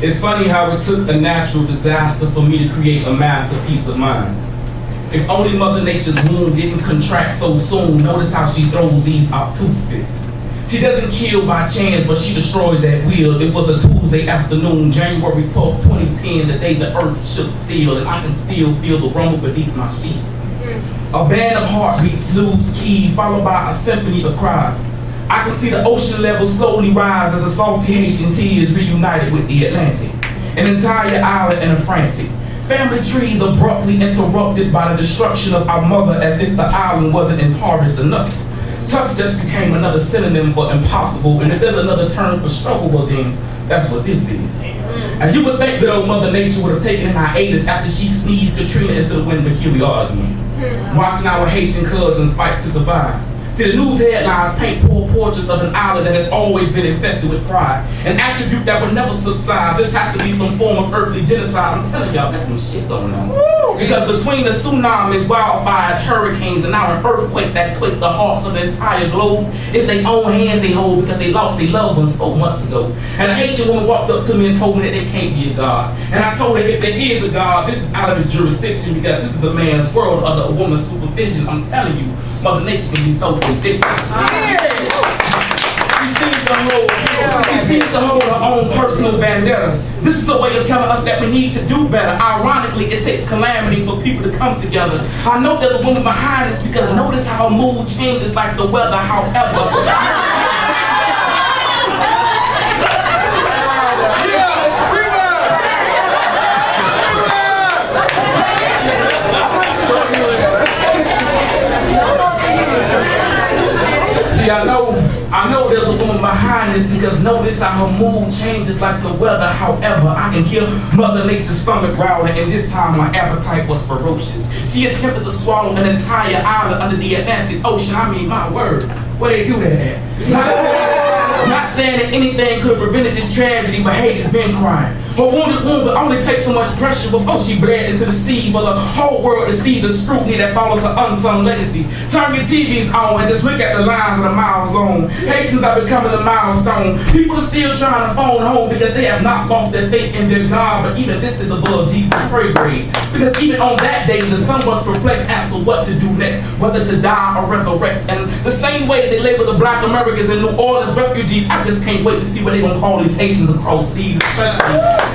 It's funny how it took a natural disaster for me to create a masterpiece of mine. If only Mother Nature's womb didn't contract so soon, notice how she throws these obtuse fits. She doesn't kill by chance, but she destroys at will. It was a Tuesday afternoon, January 12th, 2010, the day the earth shook still, and I can still feel the rumble beneath my feet. A band of heartbeats lose key, followed by a symphony of cries. I can see the ocean level slowly rise as the salty Haitian tears reunited with the Atlantic. An entire island in a frenzy. Family trees abruptly interrupted by the destruction of our mother, as if the island wasn't impoverished enough. Tough just became another synonym for impossible, and if there's another term for struggle, well then, that's what this is. And you would think that old Mother Nature would have taken an hiatus after she sneezed Katrina into the wind, but here we are again. Watching our Haitian cousins fight to survive. See, the news headlines paint poor portraits of an island that has always been infested with pride, an attribute that would never subside. This has to be some form of earthly genocide. I'm telling y'all, there's some shit going on. Because between the tsunamis, wildfires, hurricanes, and now an earthquake that quaked the hearts of the entire globe, it's their own hands they hold because they lost their loved ones 4 months ago. And a Haitian woman walked up to me and told me that there can't be a God. And I told her if there is a God, this is out of his jurisdiction because this is a man's world under a woman's supervision. I'm telling you, Mother Nature can be so ridiculous. She seems to hold her own personal vendetta. This is a way of telling us that we need to do better. Ironically, it takes calamity for people to come together. I know there's a woman behind this because notice how her mood changes like the weather, however. See, I know there's a woman behind this because notice how her mood changes like the weather. However, I can hear Mother Nature's stomach growling, and this time my appetite was ferocious. She attempted to swallow an entire island under the Atlantic Ocean. I mean, my word, where they do that at? Not saying that anything could have prevented this tragedy, but hey, it's been crying. Her wounded womb would only take so much pressure before she bled into the sea for the whole world to see the scrutiny that follows her unsung legacy. Turn your TVs on and just look at the lines that are miles long. Haitians are becoming a milestone. People are still trying to phone home because they have not lost their faith in their God, but even this is above Jesus' pray grade. Because even on that day, the son was perplexed as to what to do next, whether to die or resurrect. And the same way they label the black Americans in New Orleans refugees, I just can't wait to see what they're going to call these Haitians across seas,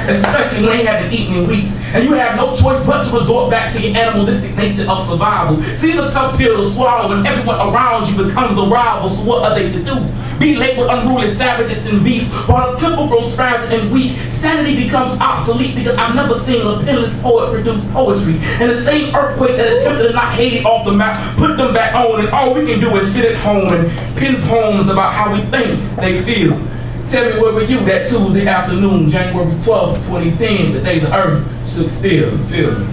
especially when they haven't eaten in weeks, and you have no choice but to resort back to your animalistic nature of survival. See, it's a tough pill to swallow when everyone around you becomes a rival, so what are they to do? Be labeled unruly savages and beasts, while the temple grows fragile and weak. Sanity becomes obsolete because I've never seen a penless poet produce poetry. And the same earthquake that attempted to knock Haiti off the map, put them back on, and all we can do is sit at home and pen poems about how we think they feel. Tell me, where were you that Tuesday afternoon, January 12th, 2010, the day the earth shook still? Feel me?